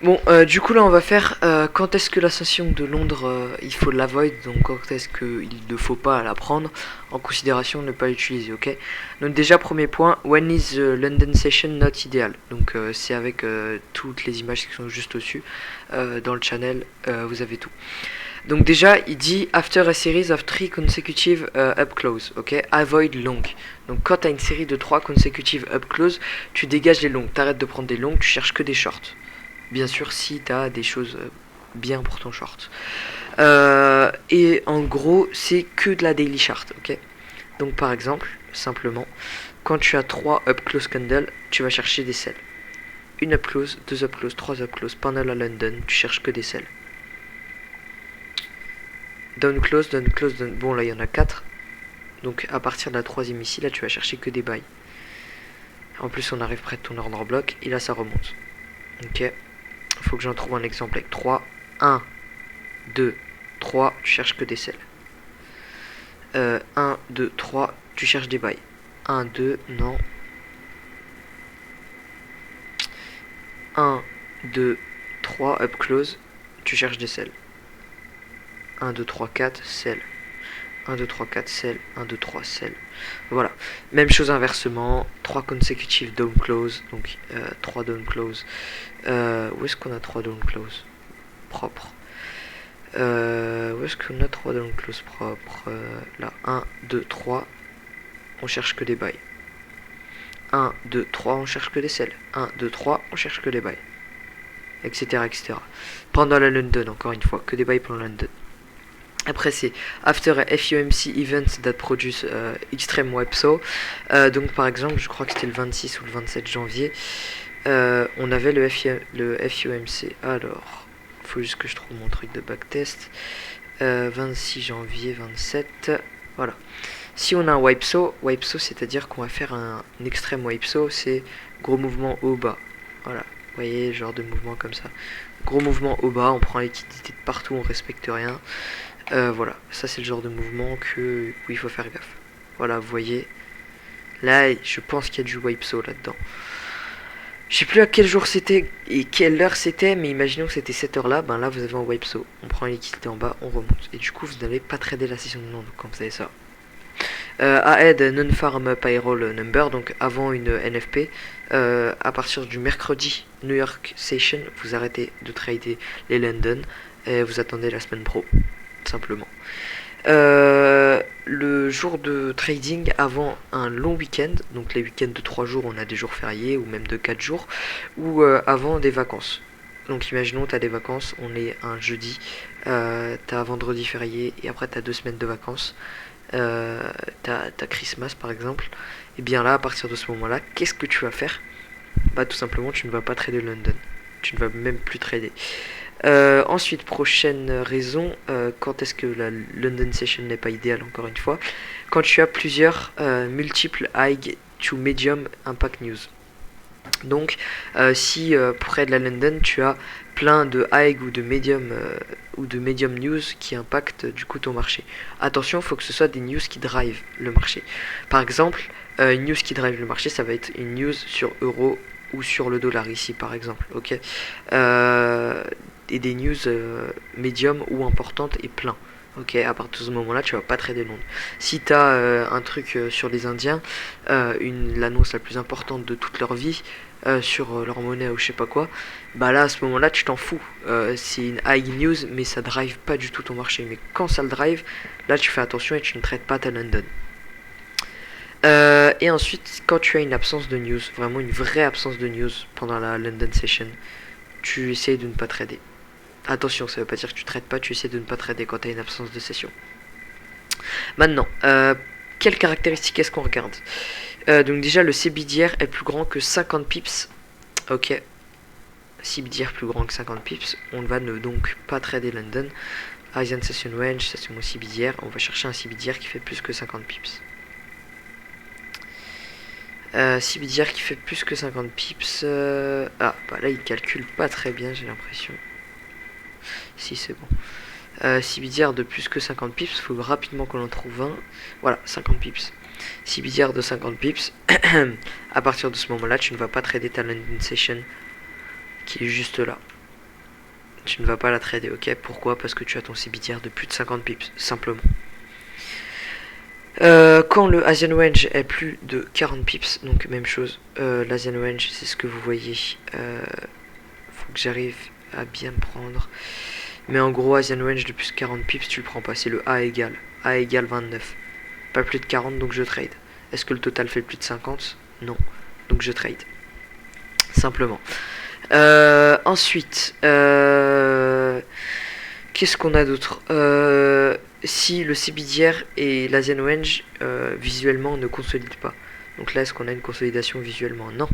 Bon, du coup là on va faire quand est-ce que la session de Londres il faut l'avoid, donc quand est-ce qu'il ne faut pas la prendre en considération, ne pas l'utiliser, ok. Donc déjà premier point, when is the London session not ideal, donc c'est avec toutes les images qui sont juste au-dessus, dans le channel vous avez tout. Donc déjà il dit after a series of 3 consecutive up close, ok, avoid long. Donc quand tu as une série de 3 consecutive up close, tu dégages les longues, t'arrêtes de prendre des longues, tu cherches que des shorts. Bien sûr, si tu as des choses bien pour ton short. Et en gros, c'est que de la daily chart, ok. Donc par exemple, simplement, quand tu as 3 up close candles, tu vas chercher des sells. Une up close, 2 up close, 3 up close, pendant la London, tu cherches que des sells. Down close, down close, down... Bon là il y en a 4. Donc à partir de la troisième ici, là tu vas chercher que des buys. En plus on arrive près de ton order block, et là ça remonte. Ok. Faut que j'en trouve un exemple avec 3. 1, 2, 3, tu cherches que des sells. 1, 2, 3, tu cherches des buys. 1, 2, non. 1, 2, 3, up close, tu cherches des sells. 1, 2, 3, 4, sell. 1, 2, 3, 4, sell. 1, 2, 3, sell. Voilà. Même chose inversement. 3 consecutive down close. Donc 3 down close. Où est-ce qu'on a 3 down close propre? Où est-ce qu'on a 3 down close propre? Là, 1, 2, 3. On cherche que des buys. 1, 2, 3, on cherche que des sells. 1, 2, 3, on cherche que des buys. Etc. etc. Pendant la London, encore une fois. Que des buys pendant la London. Après c'est after a FOMC event that produce extreme wipe so. Donc par exemple, je crois que c'était le 26 ou le 27 janvier. On avait le FOMC. Alors, faut juste que je trouve mon truc de backtest. 26 janvier, 27. Voilà. Si on a un wipe so c'est-à-dire qu'on va faire un extrême wipe so, c'est gros mouvement haut-bas. Voilà. Vous voyez, genre de mouvement comme ça. Gros mouvement au bas, on prend la liquidité de partout, on respecte rien. Voilà, ça c'est le genre de mouvement où il faut faire gaffe. Voilà, vous voyez. Là, je pense qu'il y a du wipe so là-dedans. Je sais plus à quel jour c'était et quelle heure c'était, mais imaginons que c'était cette heure-là. Ben là, vous avez un wipe so. On prend la liquidité en bas, on remonte. Et du coup, vous n'allez pas trader la session de Londres quand vous avez ça. Ahead non-farm payroll number, donc avant une NFP, à partir du mercredi New York Session, vous arrêtez de trader les London et vous attendez la semaine pro, simplement. Le jour de trading avant un long week-end, donc les week-ends de 3 jours, on a des jours fériés ou même de 4 jours, ou avant des vacances. Donc imaginons tu as des vacances, on est un jeudi, t'as un vendredi férié et après t'as 2 semaines de vacances. T'as Christmas par exemple, et bien là à partir de ce moment là, qu'est-ce que tu vas faire? Bah tout simplement tu ne vas pas trader London, tu ne vas même plus trader. Ensuite, prochaine raison, quand est-ce que la London Session n'est pas idéale, encore une fois, quand tu as plusieurs multiples high to medium impact news. Donc si près de la London tu as plein de high ou de medium news qui impactent du coup ton marché. Attention, il faut que ce soit des news qui drive le marché. Par exemple, une news qui drive le marché, ça va être une news sur euro ou sur le dollar ici par exemple, ok. Et des news médium ou importantes et plein. Ok, à partir de ce moment-là, tu vas pas trader Londres. Si tu as un truc sur les Indiens, l'annonce la plus importante de toute leur vie, sur leur monnaie ou je sais pas quoi, bah là à ce moment-là tu t'en fous. C'est une high news mais ça drive pas du tout ton marché. Mais quand ça le drive, là tu fais attention et tu ne traites pas ta London. Et ensuite, quand tu as une absence de news, vraiment une vraie absence de news pendant la London Session, tu essayes de ne pas trader. Attention, ça veut pas dire que tu traites pas, tu essaies de ne pas trader quand tu as une absence de session. Maintenant, quelles caractéristiques est-ce qu'on regarde? Donc déjà, le CBDR est plus grand que 50 pips. Ok. CBDR plus grand que 50 pips. On ne va donc pas trader London. Asian Session Range, ça c'est mon CBDR. On va chercher un CBDR qui fait plus que 50 pips. CBDR qui fait plus que 50 pips. Ah, bah là il calcule pas très bien, j'ai l'impression. Si, c'est bon. CBDR de plus que 50 pips, il faut rapidement qu'on en trouve un. Voilà, 50 pips. CBDR de 50 pips. À partir de ce moment-là, tu ne vas pas trader ta London Session qui est juste là. tu ne vas pas la trader, ok? Pourquoi? Parce que tu as ton CBTR de plus de 50 pips, simplement. Quand le Asian Range est plus de 40 pips, donc même chose, l'Asian Range c'est ce que vous voyez, faut que j'arrive à bien me prendre, mais en gros Asian Range de plus de 40 pips tu le prends pas, c'est le A égale 29, pas plus de 40 donc je trade. Est-ce que le total fait plus de 50? Non, donc je trade, simplement. Ensuite, qu'est-ce qu'on a d'autre? Si le CBDR et l'Asian Range visuellement ne consolident pas. Donc là, est-ce qu'on a une consolidation visuellement? Non.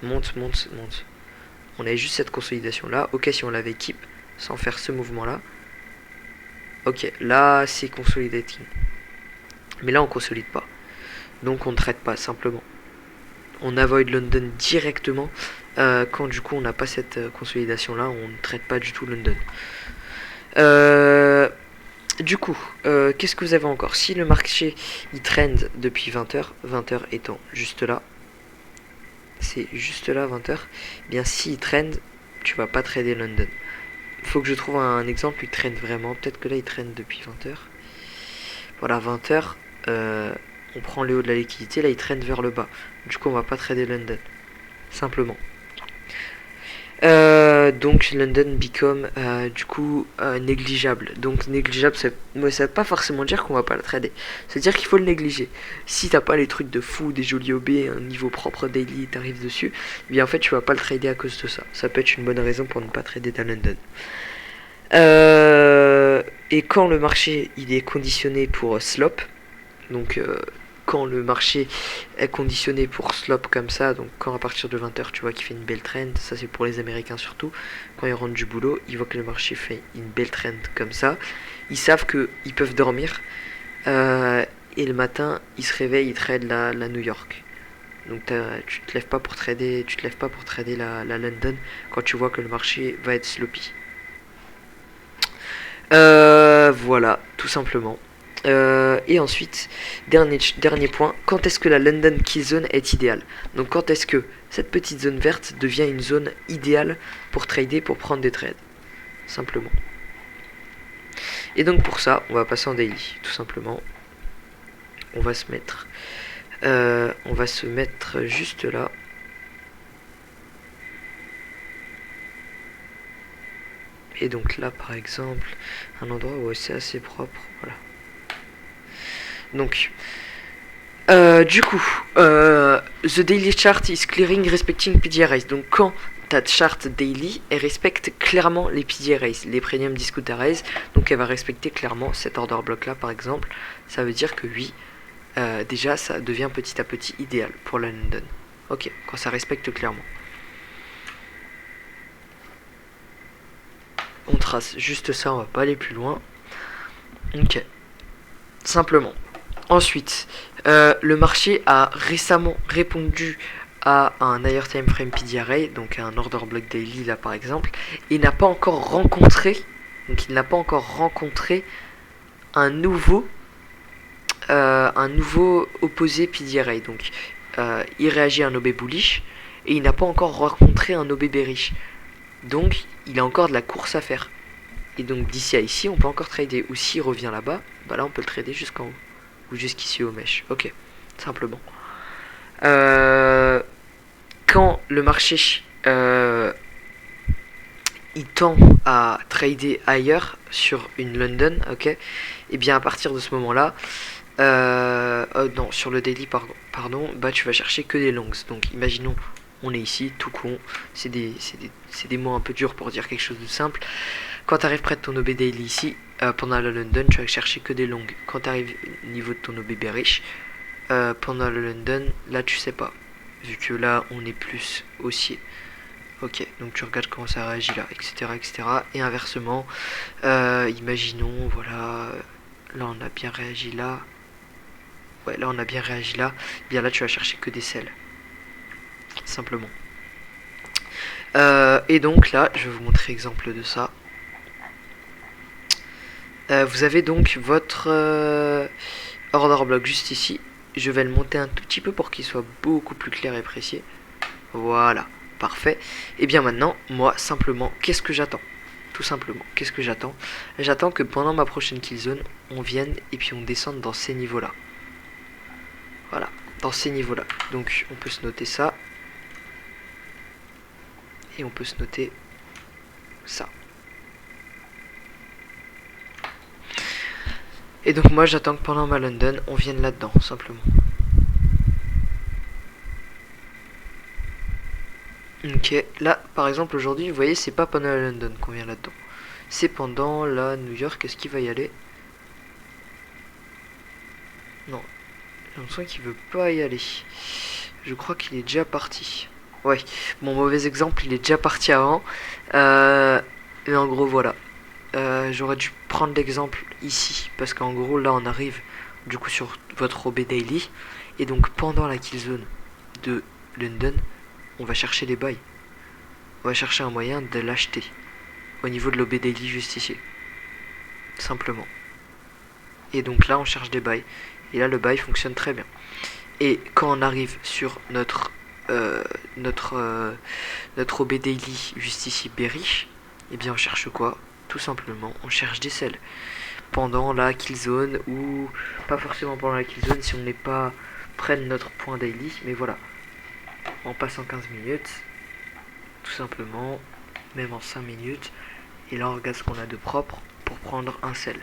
Monte. On a juste cette consolidation là. Ok, si on l'avait keep sans faire ce mouvement là. Ok, là c'est consolidating. Mais là on consolide pas. Donc on ne traite pas simplement. On avoid London directement. Quand du coup on n'a pas cette consolidation là, on ne traite pas du tout London. Du coup, qu'est-ce que vous avez encore? Si le marché il trend depuis 20h, 20h étant juste là, c'est juste là 20h, eh bien s'il trend, tu vas pas trader London. Faut que je trouve un exemple où il trend vraiment. Peut-être que là il trend depuis 20h. Voilà, 20h, on prend le haut de la liquidité, là il trend vers le bas. Du coup on va pas trader London, simplement. Donc London become du coup négligeable. Donc négligeable, ça veut pas forcément dire qu'on va pas la trader. C'est dire qu'il faut le négliger. Si t'as pas les trucs de fou, des jolis OB, un niveau propre daily, t'arrives dessus, eh bien en fait tu vas pas le trader à cause de ça. Ça peut être une bonne raison pour ne pas trader dans London. Et quand le marché il est conditionné pour slop, donc quand le marché est conditionné pour slop comme ça, donc quand à partir de 20h tu vois qu'il fait une belle trend, ça c'est pour les Américains surtout, quand ils rentrent du boulot, ils voient que le marché fait une belle trend comme ça, ils savent qu'ils peuvent dormir, et le matin ils se réveillent, ils tradent la New York. Donc tu te lèves pas pour trader, la London quand tu vois que le marché va être sloppy. Voilà, tout simplement. Et ensuite, dernier point, quand est-ce que la London Key Zone est idéale? Donc quand est-ce que cette petite zone verte devient une zone idéale pour trader, pour prendre des trades? Simplement. Et donc pour ça, on va passer en daily, tout simplement. On va se mettre juste là. Et donc là par exemple, un endroit où c'est assez propre, voilà. Donc, du coup, the daily chart is clearing respecting PDRAs. Donc, quand ta chart daily, elle respecte clairement les PDRAs, les premium discount arrays. Donc, elle va respecter clairement cet order block là, par exemple. Ça veut dire que oui, déjà, ça devient petit à petit idéal pour la London. Ok, quand ça respecte clairement. On trace juste ça, on va pas aller plus loin. Ok, simplement. Ensuite, le marché a récemment répondu à un higher time frame PDRA, donc à un order block daily là par exemple, et n'a pas encore rencontré, donc il n'a pas encore rencontré un nouveau opposé PDRA. Donc il réagit à un OB bullish et il n'a pas encore rencontré un OB bearish. Donc il a encore de la course à faire. Et donc d'ici à ici, on peut encore trader. Ou s'il revient là-bas, bah là on peut le trader jusqu'en haut. Ou jusqu'ici au mesh. Ok, simplement. Quand le marché il tend à trader ailleurs sur une London, ok, et bien à partir de ce moment-là, non, sur le daily, pardon, bah tu vas chercher que des longs. Donc imaginons, on est ici, tout con, c'est des mots un peu durs pour dire quelque chose de simple. Quand tu arrives près de ton OB daily ici, pendant la London, tu vas chercher que des longues. Quand tu arrives au niveau de ton OB bearish, pendant la London, là tu sais pas, vu que là on est plus haussier. Ok, donc tu regardes comment ça réagit là, etc. Et inversement, imaginons, voilà, là on a bien réagi là. Ouais, là on a bien réagi là. Bien là tu vas chercher que des selles. Simplement. Et donc là, je vais vous montrer exemple de ça. Vous avez donc votre order block juste ici. Je vais le monter un tout petit peu pour qu'il soit beaucoup plus clair et précis. Voilà, parfait. Et bien maintenant, moi, simplement, qu'est-ce que j'attends? tout simplement. Qu'est-ce que j'attends? J'attends que pendant ma prochaine killzone, on vienne et puis on descende dans ces niveaux-là. Voilà, dans ces niveaux-là. Donc on peut se noter ça. Et on peut se noter ça. Et donc moi j'attends que pendant ma London, on vienne là-dedans, simplement. Ok, là par exemple aujourd'hui, vous voyez, c'est pas pendant la London qu'on vient là-dedans. C'est pendant la New York, est-ce qu'il va y aller? Non, j'ai l'impression qu'il veut pas y aller. Je crois qu'il est déjà parti. Ouais, mon mauvais exemple, il est déjà parti avant. Mais en gros, voilà. J'aurais dû prendre l'exemple ici, parce qu'en gros, là, on arrive du coup sur votre OB Daily. Et donc, pendant la killzone de London, on va chercher les bails. On va chercher un moyen de l'acheter au niveau de l'OB Daily juste ici. Simplement. Et donc là, on cherche des bails. Et là, le bail fonctionne très bien. Et quand on arrive sur notre OB Daily juste ici, Berry, et bien on cherche quoi? Tout simplement, on cherche des selles. Pendant la killzone, ou pas forcément pendant la killzone si on n'est pas près de notre point daily, mais voilà. En passant 15 minutes, tout simplement, même en 5 minutes, et là on regarde ce qu'on a de propre pour prendre un sel.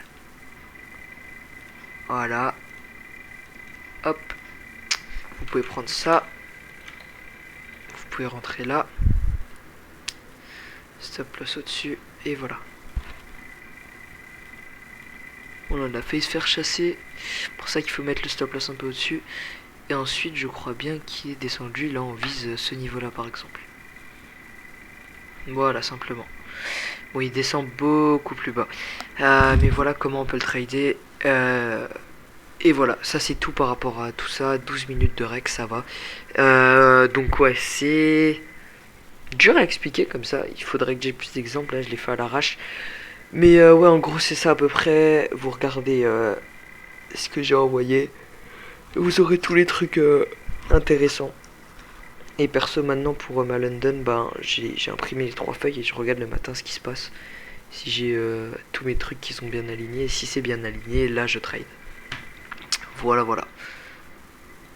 Voilà. Hop. Vous pouvez prendre ça. Vous pouvez rentrer là. Stop loss au-dessus. Et voilà. On en a failli se faire chasser. Pour ça qu'il faut mettre le stop loss un peu au-dessus. Et ensuite, je crois bien qu'il est descendu. Là, on vise ce niveau-là, par exemple. Voilà, simplement. Bon, il descend beaucoup plus bas. Mais voilà comment on peut le trader. Et voilà, ça c'est tout par rapport à tout ça. 12 minutes de rec, ça va. Donc ouais, c'est dur à expliquer comme ça. Il faudrait que j'ai plus d'exemples. Là, je l'ai fait à l'arrache. Mais ouais, en gros, c'est ça à peu près. Vous regardez ce que j'ai envoyé. Vous aurez tous les trucs intéressants. Et perso, maintenant pour ma London, ben, j'ai imprimé les 3 feuilles et je regarde le matin ce qui se passe. Si j'ai tous mes trucs qui sont bien alignés. Et si c'est bien aligné, là je trade. Voilà, voilà.